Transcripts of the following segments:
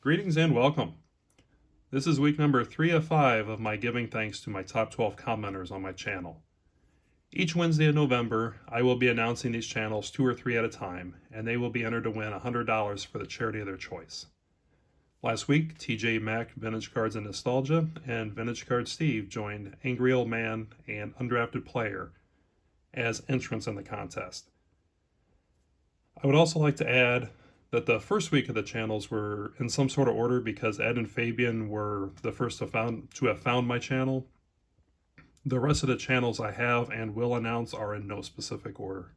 Greetings and welcome. This is week number 3 of 5 of my giving thanks to my top 12 commenters on my channel. Each Wednesday in November, I will be announcing these channels 2 or 3 at a time, and they will be entered to win $100 for the charity of their choice. Last week, TJ Mack, Vintage Cards and Nostalgia, and Vintage Card Steve joined Angry Old Man and Undrafted Player as entrants in the contest. I would also like to add that the first week of the channels were in some sort of order because Ed and Fabian were the first to have found my channel. The rest of the channels I have and will announce are in no specific order.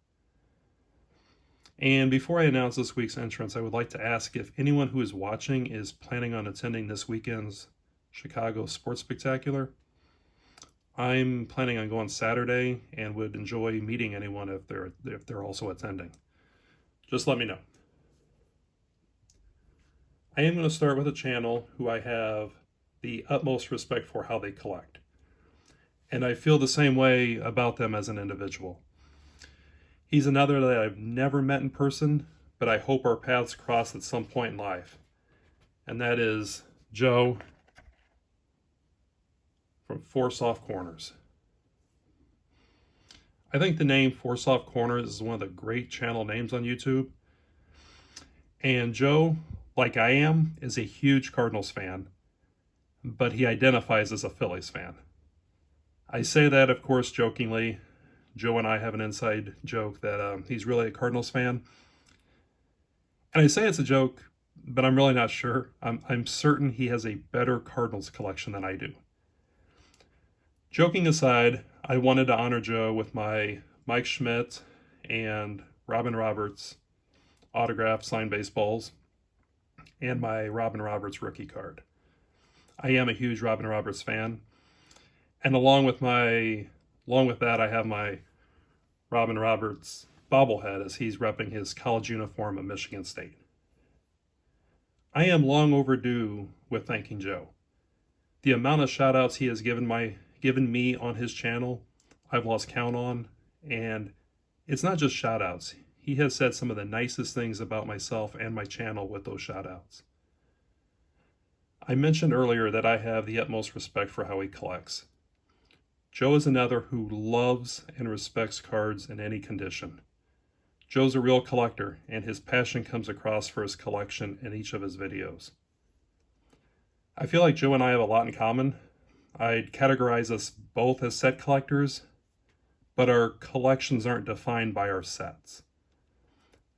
And before I announce this week's entrance, I would like to ask if anyone who is watching is planning on attending this weekend's Chicago Sports Spectacular. I'm planning on going Saturday and would enjoy meeting anyone if they're also attending. Just let me know. I am going to start with a channel who I have the utmost respect for how they collect. And I feel the same way about them as an individual. He's another that I've never met in person, but I hope our paths cross at some point in life. And that is Joe from Four Soft Corners. I think the name Four Soft Corners is one of the great channel names on YouTube. And Joe, like I am, is a huge Cardinals fan, but he identifies as a Phillies fan. I say that, of course, jokingly. Joe and I have an inside joke that he's really a Cardinals fan. And I say it's a joke, but I'm really not sure. I'm certain he has a better Cardinals collection than I do. Joking aside, I wanted to honor Joe with my Mike Schmidt and Robin Roberts autographed signed baseballs and my Robin Roberts rookie card. I am a huge Robin Roberts fan. And along with that, I have my Robin Roberts bobblehead as he's repping his college uniform at Michigan State. I am long overdue with thanking Joe. The amount of shout outs he has given me on his channel, I've lost count on, and it's not just shout outs. He has said some of the nicest things about myself and my channel with those shout outs. I mentioned earlier that I have the utmost respect for how he collects. Joe is another who loves and respects cards in any condition. Joe's a real collector, and his passion comes across for his collection in each of his videos. I feel like Joe and I have a lot in common. I'd categorize us both as set collectors, but our collections aren't defined by our sets.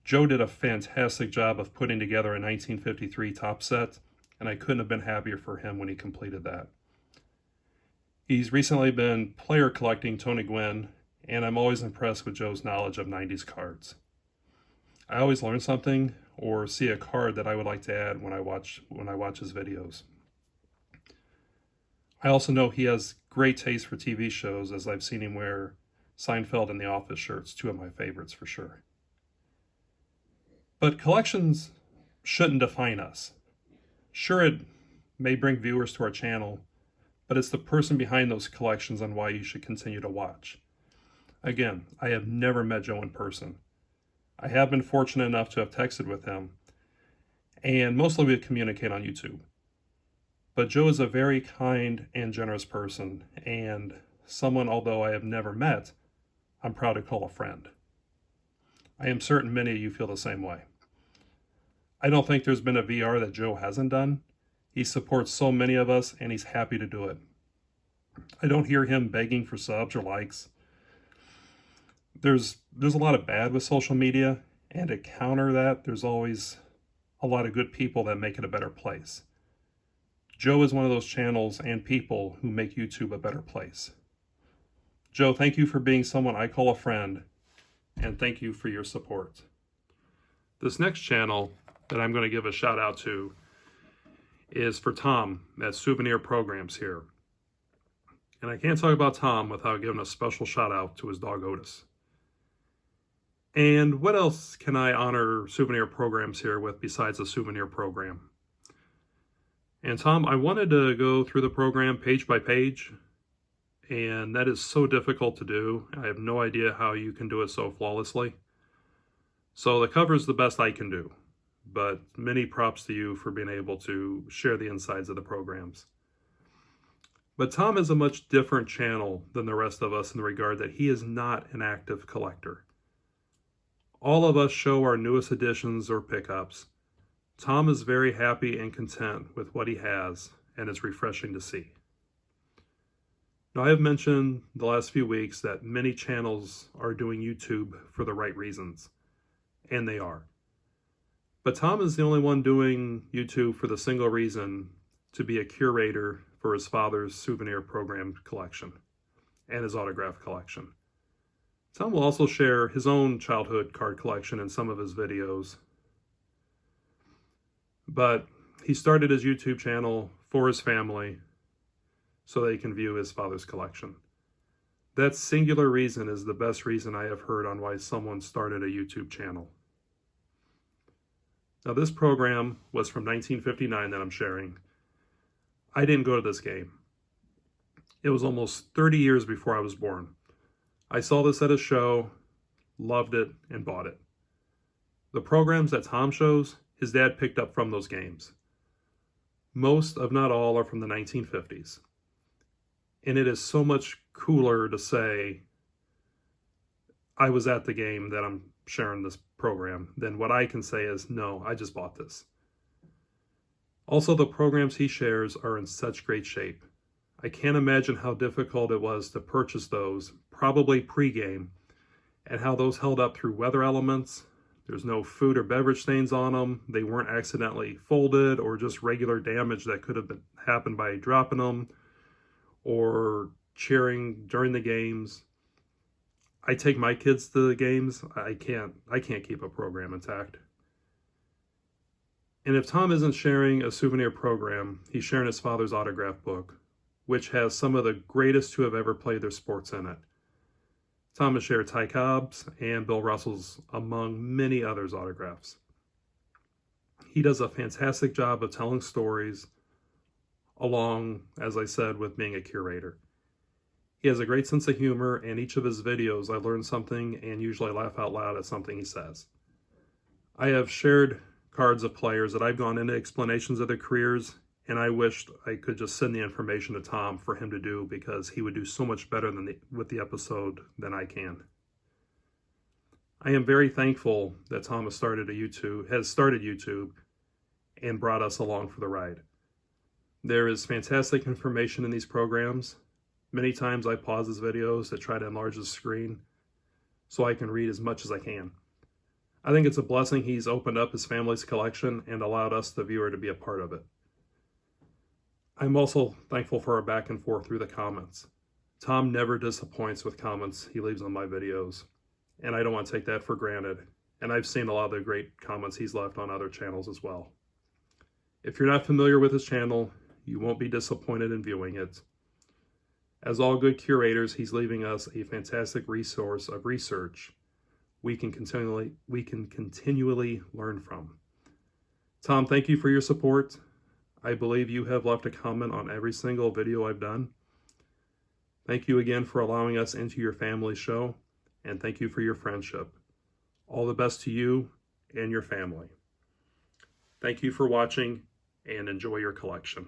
Joe did a fantastic job of putting together a 1953 top set, and I couldn't have been happier for him when he completed that. He's recently been player collecting Tony Gwynn, and I'm always impressed with Joe's knowledge of 90s cards. I always learn something or see a card that I would like to add when I watch his videos. I also know he has great taste for TV shows, as I've seen him wear Seinfeld and The Office shirts, two of my favorites for sure. But collections shouldn't define us. Sure, it may bring viewers to our channel, but it's the person behind those collections on why you should continue to watch. Again, I have never met Joe in person. I have been fortunate enough to have texted with him, and mostly we communicate on YouTube. But Joe is a very kind and generous person, and someone, although I have never met, I'm proud to call a friend. I am certain many of you feel the same way. I don't think there's been a VR that Joe hasn't done. He supports so many of us, and he's happy to do it. I don't hear him begging for subs or likes. There's a lot of bad with social media, and to counter that, there's always a lot of good people that make it a better place. Joe is one of those channels and people who make YouTube a better place. Joe, thank you for being someone I call a friend, and thank you for your support. This next channel that I'm going to give a shout out to is for Tom at Souvenir Programs here. And I can't talk about Tom without giving a special shout out to his dog Otis. And what else can I honor Souvenir Programs here with besides a souvenir program? And Tom, I wanted to go through the program page by page, and that is so difficult to do. I have no idea how you can do it so flawlessly. So the cover is the best I can do. but many props to you for being able to share the insides of the programs. But Tom is a much different channel than the rest of us in the regard that he is not an active collector. All of us show our newest additions or pickups. Tom is very happy and content with what he has, and it's refreshing to see. Now, I have mentioned the last few weeks that many channels are doing YouTube for the right reasons, and they are. But Tom is the only one doing YouTube for the single reason to be a curator for his father's souvenir program collection and his autograph collection. Tom will also share his own childhood card collection in some of his videos, but he started his YouTube channel for his family so they can view his father's collection. That singular reason is the best reason I have heard on why someone started a YouTube channel. Now, this program was from 1959 that I'm sharing. I didn't go to this game. It was almost 30 years before I was born. I saw this at a show, loved it, and bought it. The programs that Tom shows, his dad picked up from those games. Most, if not all, are from the 1950s. And it is so much cooler to say, I was at the game that I'm sharing this program, than what I can say is, no, I just bought this. Also, the programs he shares are in such great shape. I can't imagine how difficult it was to purchase those, probably pre-game, and how those held up through weather elements. There's no food or beverage stains on them. They weren't accidentally folded or just regular damage that could have happened by dropping them or cheering during the games. I take my kids to the games. I can't keep a program intact. And if Tom isn't sharing a souvenir program, he's sharing his father's autograph book, which has some of the greatest who have ever played their sports in it. Tom has shared Ty Cobb's and Bill Russell's, among many others' autographs. He does a fantastic job of telling stories, along, as I said, with being a curator. He has a great sense of humor, and each of his videos I learn something and usually laugh out loud at something he says. I have shared cards of players that I've gone into explanations of their careers, and I wished I could just send the information to Tom for him to do, because he would do so much better with the episode than I can. I am very thankful that Tom has started YouTube and brought us along for the ride. There is fantastic information in these programs. Many times I pause his videos to try to enlarge the screen so I can read as much as I can. I think it's a blessing he's opened up his family's collection and allowed us, the viewer, to be a part of it. I'm also thankful for our back and forth through the comments. Tom never disappoints with comments he leaves on my videos, and I don't want to take that for granted. And I've seen a lot of the great comments he's left on other channels as well. If you're not familiar with his channel, you won't be disappointed in viewing it. As all good curators, he's leaving us a fantastic resource of research we can continually learn from. Tom, thank you for your support. I believe you have left a comment on every single video I've done. Thank you again for allowing us into your family show, and thank you for your friendship. All the best to you and your family. Thank you for watching, and enjoy your collection.